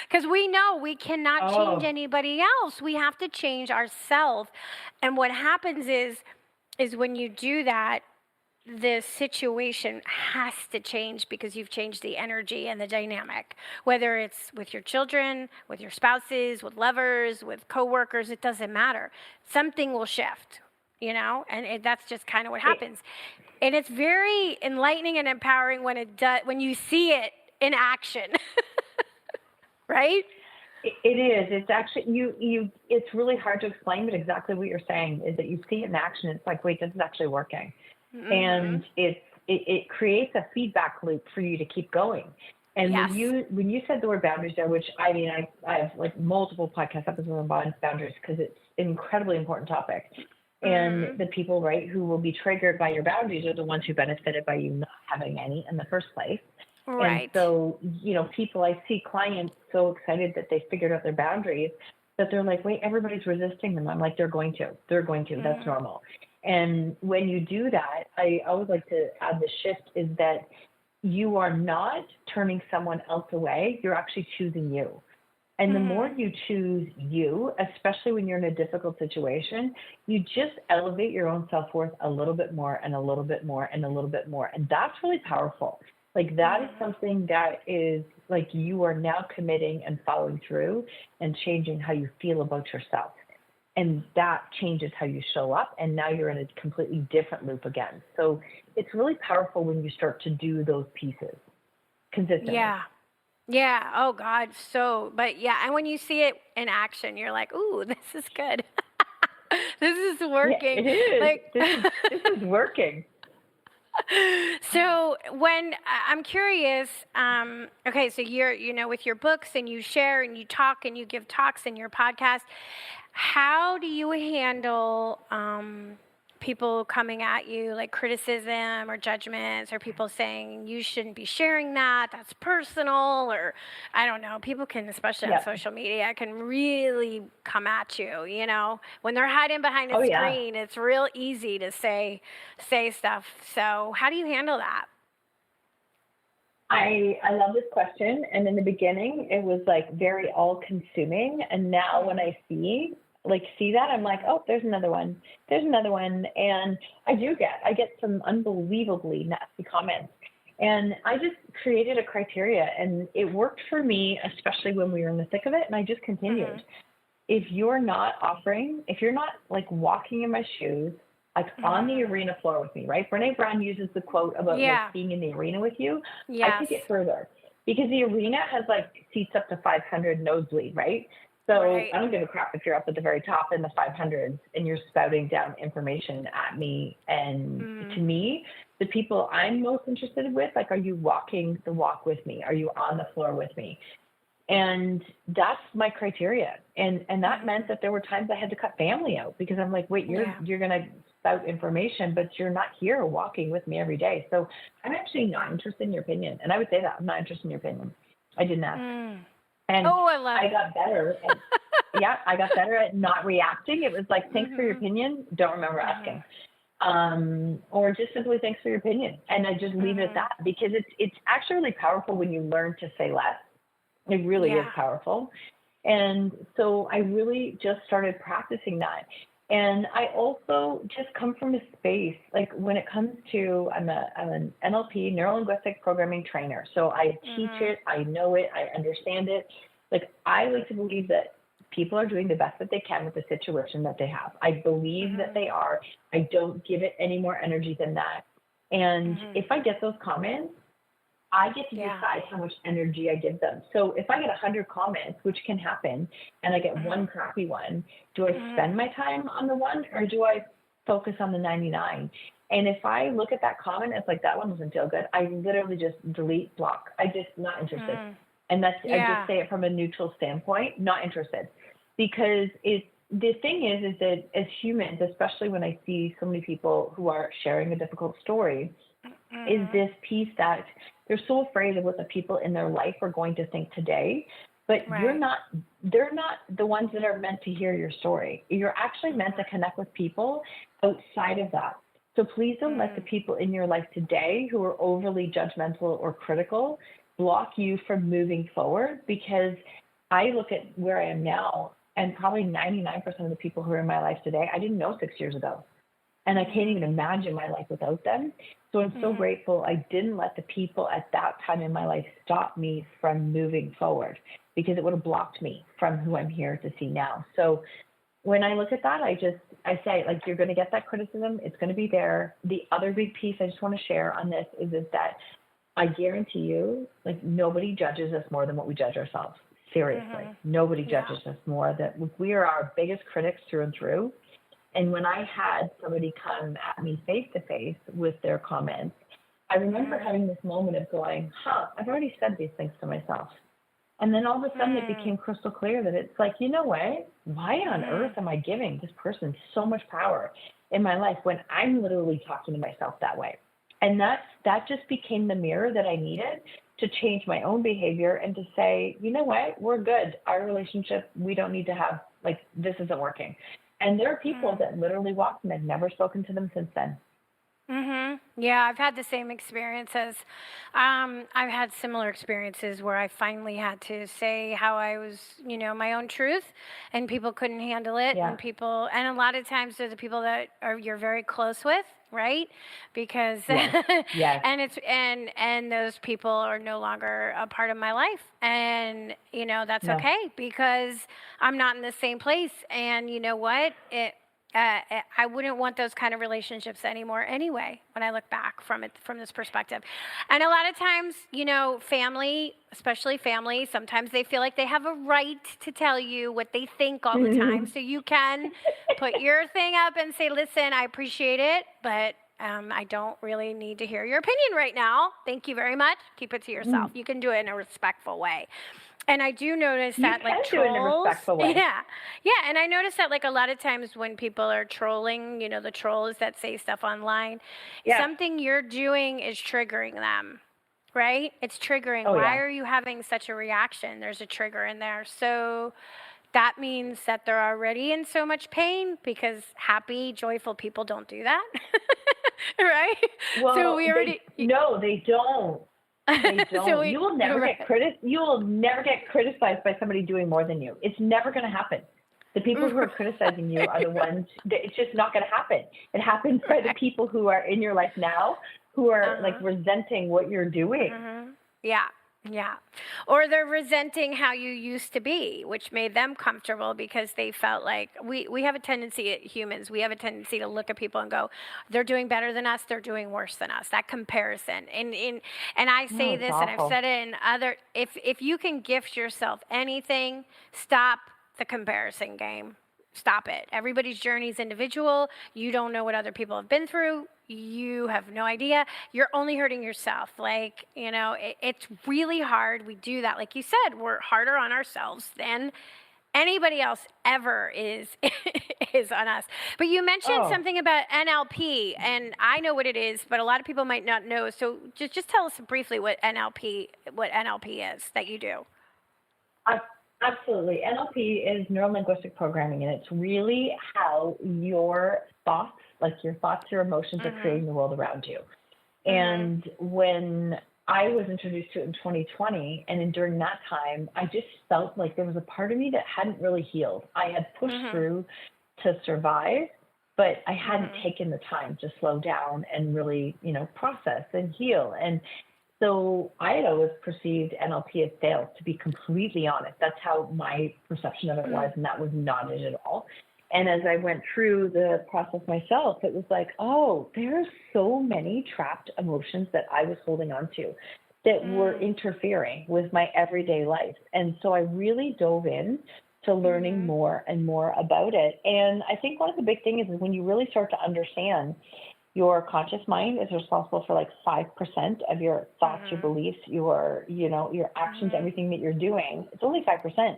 Speaker 2: Because we know we cannot change anybody else. We have to change ourselves. And what happens is when you do that, the situation has to change because you've changed the energy and the dynamic, whether it's with your children, with your spouses, with lovers, with coworkers, it doesn't matter. Something will shift, and that's just kind of what happens. And it's very enlightening and empowering when when you see it in action, right?
Speaker 3: It is. It's actually, it's really hard to explain, but exactly what you're saying is that you see it in action. It's like, wait, this is actually working. And it creates a feedback loop for you to keep going. And when you said the word boundaries there, which I have like multiple podcast episodes on boundaries because it's an incredibly important topic. And the people, right, who will be triggered by your boundaries are the ones who benefited by you not having any in the first place. Right. And so, I see clients so excited that they figured out their boundaries that they're like, wait, everybody's resisting them. I'm like, they're going to, that's normal. And when you do that, I always like to add the shift is that you are not turning someone else away. You're actually choosing you. And the more you choose you, especially when you're in a difficult situation, you just elevate your own self-worth a little bit more and a little bit more and a little bit more. And that's really powerful. Like that is something that is like you are now committing and following through and changing how you feel about yourself. And that changes how you show up. And now you're in a completely different loop again. So it's really powerful when you start to do those pieces consistently.
Speaker 2: Yeah. Yeah. Oh, God. And when you see it in action, you're like, ooh, this is good. This is working.
Speaker 3: Yeah, it is. This is working.
Speaker 2: So when I'm curious, okay, so you're, with your books and you share and you talk and you give talks in your podcast, how do you handle people coming at you like criticism or judgments or people saying you shouldn't be sharing that's personal, or I don't know, people can, especially on social media, can really come at you, when they're hiding behind a screen, it's real easy to say stuff. So how do you handle that?
Speaker 3: I love this question. And in the beginning, it was like very all consuming. And now when I see that, I'm like, oh, there's another one. And I get some unbelievably nasty comments. And I just created a criteria and it worked for me, especially when we were in the thick of it. And I just continued. If you're not like walking in my shoes, like on the arena floor with me, right? Brene Brown uses the quote about like being in the arena with you. I take it further. because the arena has like seats up to 500 nosebleed, right? So I don't give a crap if you're up at the very top in the 500s and you're spouting down information at me. And to me, the people I'm most interested with, like, are you walking the walk with me? Are you on the floor with me? And that's my criteria. And that meant that there were times I had to cut family out because I'm like, wait, you're going to spout information, but you're not here walking with me every day. So I'm actually not interested in your opinion. And I would say that I'm not interested in your opinion. I didn't ask. And I got better. I got better at not reacting. It was like, thanks for your opinion. Don't remember asking. Or just simply thanks for your opinion. And I just leave it at that, because it's actually really powerful when you learn to say less. It really is powerful. And so I really just started practicing that. And I also just come from a space, like when it comes to, I'm an NLP, neuro-linguistic programming trainer. So I teach it, I know it, I understand it. Like, I like to believe that people are doing the best that they can with the situation that they have. I believe that they are. I don't give it any more energy than that. And if I get those comments, I get to decide how much energy I give them. So if I get 100 comments, which can happen, and I get one crappy one, do I spend my time on the one, or do I focus on the 99? And if I look at that comment, it's like, that one doesn't feel good, I literally just delete, block. I just not interested. And that's, I just say it from a neutral standpoint, not interested. Because the thing is that as humans, especially when I see so many people who are sharing a difficult story, is this piece that they're so afraid of what the people in their life are going to think today, but they're not the ones that are meant to hear your story. You're actually meant to connect with people outside of that. So please don't let the people in your life today who are overly judgmental or critical block you from moving forward, because I look at where I am now, and probably 99% of the people who are in my life today, I didn't know 6 years ago. And I can't even imagine my life without them. So I'm so grateful I didn't let the people at that time in my life stop me from moving forward, because it would have blocked me from who I'm here to see now. So when I look at that, I say, like, you're going to get that criticism. It's going to be there. The other big piece I just want to share on this is that I guarantee you, like, nobody judges us more than what we judge ourselves. Seriously. Nobody judges us more. That we are our biggest critics through and through. And when I had somebody come at me face to face with their comments, I remember having this moment of going, I've already said these things to myself. And then all of a sudden it became crystal clear that it's like, you know what? Why on earth am I giving this person so much power in my life when I'm literally talking to myself that way? And that just became the mirror that I needed to change my own behavior and to say, you know what? We're good. Our relationship, we don't need to have, like, this isn't working. And there are people that literally walked and I've never spoken to them since then.
Speaker 2: Yeah, I've had the same experiences. I've had similar experiences where I finally had to say how I was, my own truth, and people couldn't handle it. And a lot of times they're the people that you're very close with, right? Because and those people are no longer a part of my life, and that's okay, because I'm not in the same place. And you know what? I wouldn't want those kind of relationships anymore anyway, when I look back from this perspective. And a lot of times, family, especially family, sometimes they feel like they have a right to tell you what they think all the time. So you can put your thing up and say, listen, I appreciate it, but I don't really need to hear your opinion right now. Thank you very much. Keep it to yourself. You can do it in a respectful way. And I do notice that, like, trolls,
Speaker 3: do it in a respectful way.
Speaker 2: And I notice that, like, a lot of times when people are trolling, the trolls that say stuff online, something you're doing is triggering them, right? It's triggering. Why are you having such a reaction? There's a trigger in there. So that means that they're already in so much pain, because happy, joyful people don't do that, right?
Speaker 3: Well,
Speaker 2: so we already
Speaker 3: no, they don't. They don't.
Speaker 2: So
Speaker 3: you will never get criticized by somebody doing more than you. It's never going to happen. The people who are criticizing you are the ones it's just not going to happen. It happens by the people who are in your life now, who are like resenting what you're doing.
Speaker 2: Yeah. Yeah. Or they're resenting how you used to be, which made them comfortable because they felt like we have a tendency, humans, we have a tendency to look at people and go, they're doing better than us, they're doing worse than us. That comparison. And I say
Speaker 3: It's
Speaker 2: this, and I've
Speaker 3: awful.
Speaker 2: said it in other, if you can gift yourself anything, stop the comparison game. Stop it. Everybody's journey is individual. You don't know what other people have been through. You have no idea. You're only hurting yourself. Like, it's really hard. We do that. Like you said, we're harder on ourselves than anybody else ever is is on us. But you mentioned something about NLP, and I know what it is, but a lot of people might not know. So just tell us briefly what NLP is that you do.
Speaker 3: Absolutely. NLP is neuro-linguistic programming, and it's really how your thoughts, your emotions are creating the world around you. And when I was introduced to it in 2020, and during that time, I just felt like there was a part of me that hadn't really healed. I had pushed through to survive, but I hadn't taken the time to slow down and really, process and heal. And so I had always perceived NLP as sales, to be completely honest. That's how my perception of it was, and that was not it at all. And as I went through the process myself, it was like, there are so many trapped emotions that I was holding on to that were interfering with my everyday life. And so I really dove in to learning more and more about it. And I think one of the big things is when you really start to understand your conscious mind is responsible for like 5% of your thoughts, your beliefs, your actions, everything that you're doing. It's only 5%.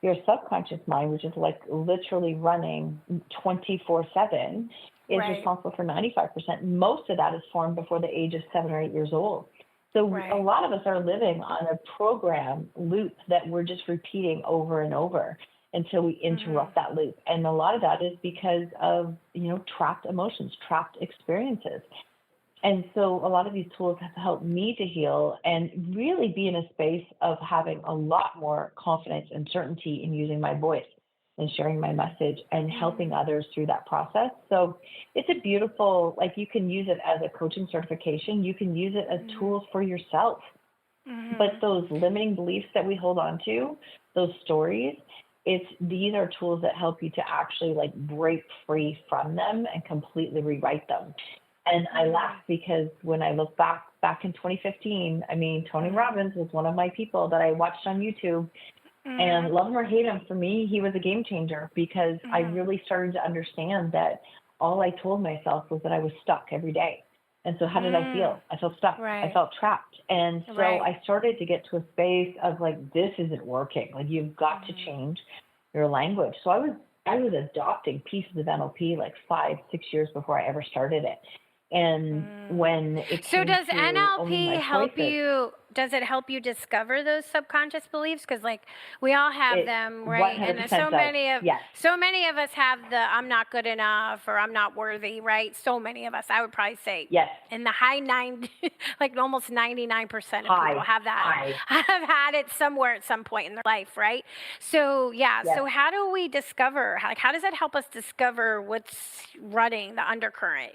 Speaker 3: Your subconscious mind, which is like literally running 24/7, is responsible for 95%. Most of that is formed before the age of 7 or 8 years old. So a lot of us are living on a program loop that we're just repeating over and over until we interrupt that loop. And a lot of that is because of, trapped emotions, trapped experiences. And so a lot of these tools have helped me to heal and really be in a space of having a lot more confidence and certainty in using my voice and sharing my message and helping others through that process. So it's a beautiful, you can use it as a coaching certification. You can use it as tools for yourself. But those limiting beliefs that we hold on to, those stories, these are tools that help you to actually break free from them and completely rewrite them. And I laugh because when I look back in 2015, Tony Robbins was one of my people that I watched on YouTube. And love him or hate him, for me, he was a game changer because I really started to understand that all I told myself was that I was stuck every day. And so how did I feel? I felt stuck. I felt trapped. And so I started to get to a space of this isn't working. You've got to change your language. So I was adopting pieces of NLP 5-6 years before I ever started it. And when it
Speaker 2: So
Speaker 3: came
Speaker 2: does
Speaker 3: to owning
Speaker 2: NLP
Speaker 3: my
Speaker 2: help
Speaker 3: choices,
Speaker 2: you? Does it help you discover those subconscious beliefs? Because we all have them, right? And
Speaker 3: 100%
Speaker 2: so
Speaker 3: does.
Speaker 2: many of us have the I'm not good enough or I'm not worthy, right? So many of us. I would probably say in the high 90, almost 99% of people have that. Have had it somewhere at some point in their life, right? So so how do we discover? How does that help us discover what's running the undercurrent?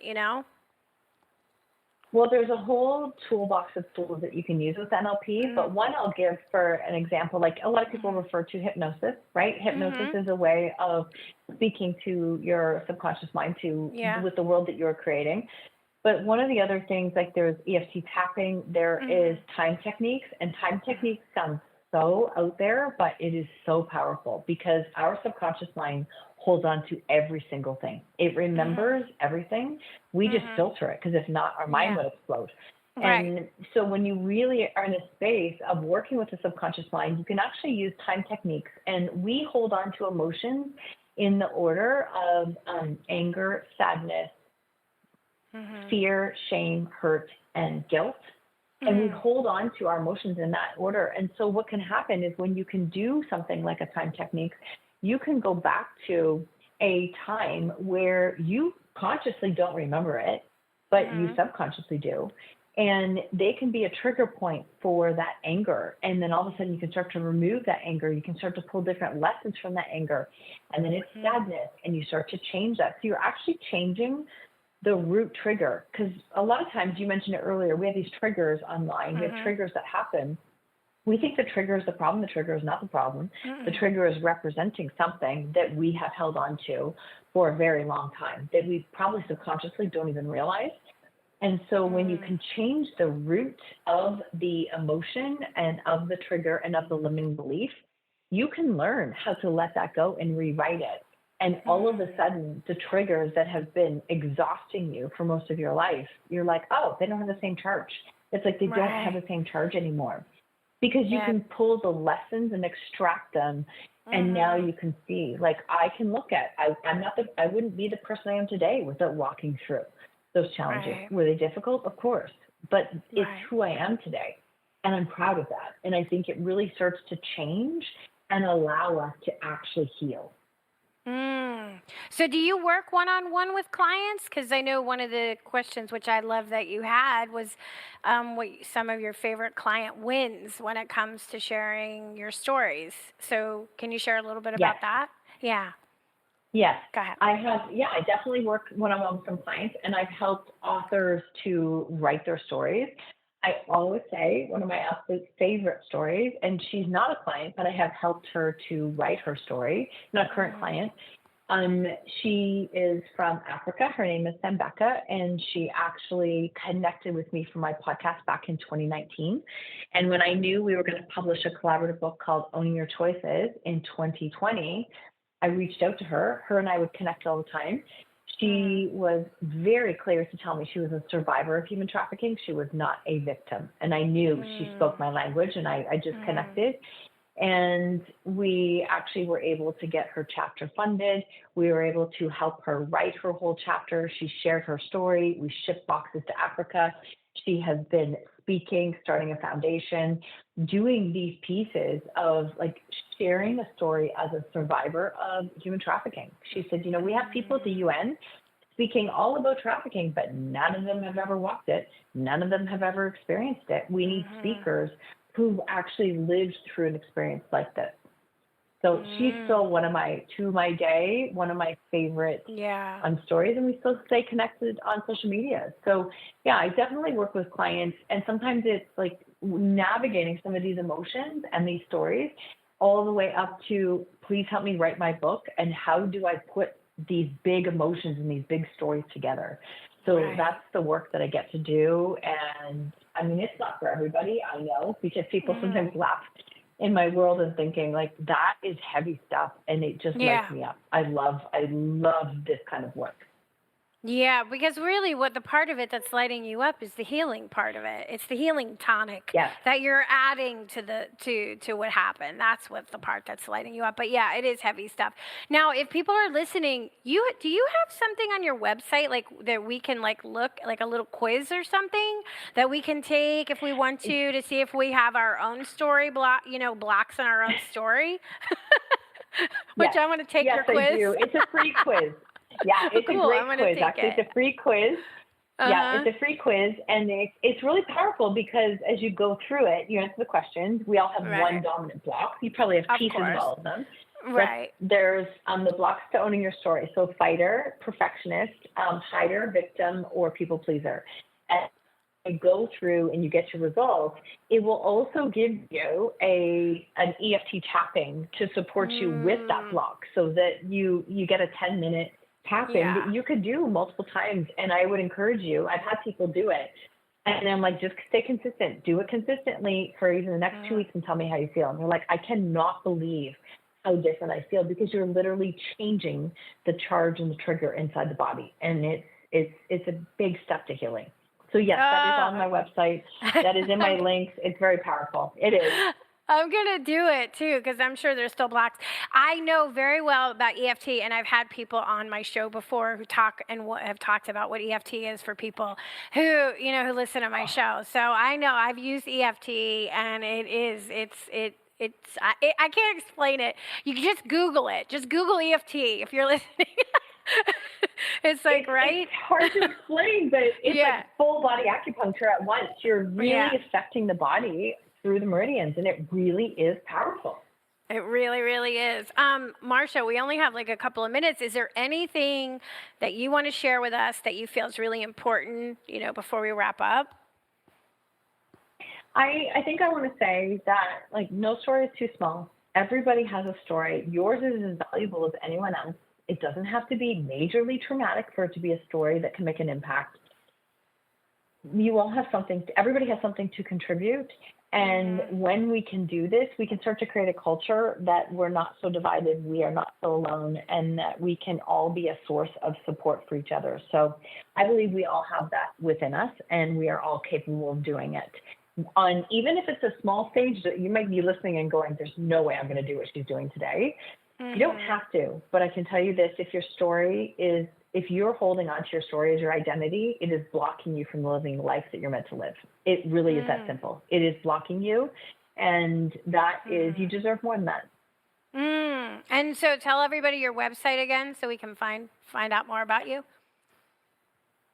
Speaker 3: Well, there's a whole toolbox of tools that you can use with NLP, but one I'll give for an example, a lot of people refer to hypnosis, right? Hypnosis is a way of speaking to your subconscious mind with the world that you're creating. But one of the other things, there's EFT tapping, there is time techniques, and time techniques sound so out there, but it is so powerful because our subconscious mind holds on to every single thing. It remembers everything. We just filter it because if not, our mind would explode. And so when you really are in a space of working with the subconscious mind, you can actually use time techniques. And we hold on to emotions in the order of anger, sadness, fear, shame, hurt, and guilt. And we hold on to our emotions in that order. And so what can happen is when you can do something like a time technique, you can go back to a time where you consciously don't remember it, but you subconsciously do. And they can be a trigger point for that anger. And then all of a sudden you can start to remove that anger. You can start to pull different lessons from that anger. And then it's sadness, and you start to change that. So you're actually changing the root trigger. Because a lot of times, you mentioned it earlier, we have these triggers online. We have triggers that happen We think the trigger is the problem. The trigger is not the problem. The trigger is representing something that we have held on to for a very long time that we probably subconsciously don't even realize. And so when you can change the root of the emotion and of the trigger and of the limiting belief, you can learn how to let that go and rewrite it. And all of a sudden, the triggers that have been exhausting you for most of your life, you're like, oh, they don't have the same charge. It's like they don't have the same charge anymore. Because you can pull the lessons and extract them, and now you can see. Like I can look at, I wouldn't be the person I am today without walking through those challenges.
Speaker 2: Right.
Speaker 3: Were they difficult? Of course, but it's who I am today, and I'm proud of that. And I think it really starts to change and allow us to actually heal.
Speaker 2: So do you work one-on-one with clients? Because I know one of the questions, which I love that you had, was what some of your favorite client wins when it comes to sharing your stories. So can you share a little bit about that? Yeah.
Speaker 3: Yes.
Speaker 2: Go ahead.
Speaker 3: I definitely work one-on-one with some clients, and I've helped authors to write their stories. I always say one of my absolute favorite stories, and she's not a client, but I have helped her to write her story, not a current client. She is from Africa. Her name is Sembeka, and she actually connected with me for my podcast back in 2019. And when I knew we were going to publish a collaborative book called Owning Your Choices in 2020, I reached out to her. Her and I would connect all the time. She was very clear to tell me she was a survivor of human trafficking. She was not a victim. And I knew she spoke my language, and I just connected. And we actually were able to get her chapter funded. We were able to help her write her whole chapter. She shared her story. We shipped boxes to Africa. She has been speaking, starting a foundation, doing these pieces of like sharing a story as a survivor of human trafficking. She said, we have people at the UN speaking all about trafficking, but none of them have ever walked it. None of them have ever experienced it. We need speakers who've actually lived through an experience like this. So she's still one of my favorite stories, and we still stay connected on social media. So yeah, I definitely work with clients, and sometimes it's like navigating some of these emotions and these stories all the way up to, please help me write my book, and how do I put these big emotions and these big stories together? So that's the work that I get to do. And I mean, it's not for everybody, I know, because people sometimes laugh in my world and thinking like, that is heavy stuff, and it just lights me up. I love this kind of work.
Speaker 2: Yeah, because really what the part of it that's lighting you up is the healing part of it. It's the healing tonic that you're adding to what happened. That's what the part that's lighting you up. But yeah, it is heavy stuff. Now, if people are listening, do you have something on your website like that we can like look, like a little quiz or something that we can take if we want to see if we have our own story blocks in our own story? Which I want to take your quiz.
Speaker 3: Yes, I do. It's a free quiz. Yeah, it's a great quiz. Actually, it's a free quiz. Yeah, it's a free quiz, and it's really powerful because as you go through it, you answer the questions. We all have one dominant block. You probably have pieces of all of them.
Speaker 2: Right.
Speaker 3: But there's the blocks to owning your story. So fighter, perfectionist, hider, victim, or people pleaser. And you go through and you get your results, it will also give you an EFT tapping to support you with that block, so that you get a 10-minute tapping that you could do multiple times. And I would encourage you, I've had people do it, and I'm like, just stay consistent, do it consistently for even the next 2 weeks and tell me how you feel. And they're like, I cannot believe how different I feel, because you're literally changing the charge and the trigger inside the body. And it's a big step to healing. So yes, that is on my website. That is in my links. It's very powerful. It is.
Speaker 2: I'm going to do it too, because I'm sure there's still blocks. I know very well about EFT, and I've had people on my show before who have talked about what EFT is for people who listen to my show. So I know I've used EFT, and I can't explain it. You can just Google it. Just Google EFT if you're listening. It's like,
Speaker 3: It's hard to explain, but it's like full body acupuncture at once. You're really affecting the body through the meridians, and it really is powerful.
Speaker 2: It really, really is. Marsha, we only have like a couple of minutes. Is there anything that you want to share with us that you feel is really important, before we wrap up?
Speaker 3: I think I want to say that, like, no story is too small. Everybody has a story. Yours is as valuable as anyone else. It doesn't have to be majorly traumatic for it to be a story that can make an impact. You all have something, everybody has something to contribute. And when we can do this, we can start to create a culture that we're not so divided, we are not so alone, and that we can all be a source of support for each other. So I believe we all have that within us, and we are all capable of doing it. Even if it's a small stage, that you might be listening and going, there's no way I'm going to do what she's doing today. You don't have to, but I can tell you this, if you're holding on to your story as your identity, it is blocking you from living the life that you're meant to live. It really is that simple. It is blocking you, and that is, you deserve more than that.
Speaker 2: And so tell everybody your website again so we can find out more about you.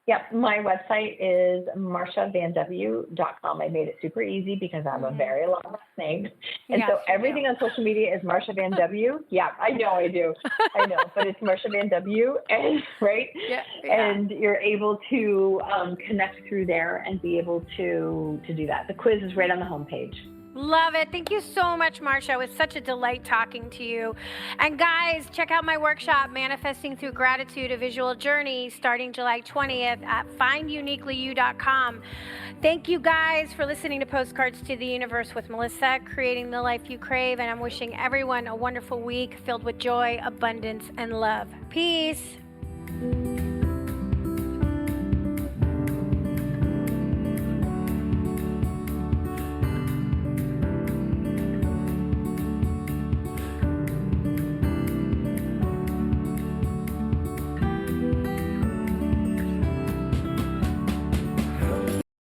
Speaker 3: Yep, my website is marshavanw.com. I made it super easy because I have a very long last name. And so everything on social media is Marsha Vanwynsberghe. Yeah, I know I do. I know, but it's Marsha Vanwynsberghe, and right? Yeah. And you're able to connect through there and be able to do that. The quiz is right on the homepage.
Speaker 2: Love it. Thank you so much, Marsha. It was such a delight talking to you. And guys, check out my workshop, Manifesting Through Gratitude, A Visual Journey, starting July 20th at finduniquelyyou.com. Thank you guys for listening to Postcards to the Universe with Melisa, creating the life you crave. And I'm wishing everyone a wonderful week filled with joy, abundance, and love. Peace.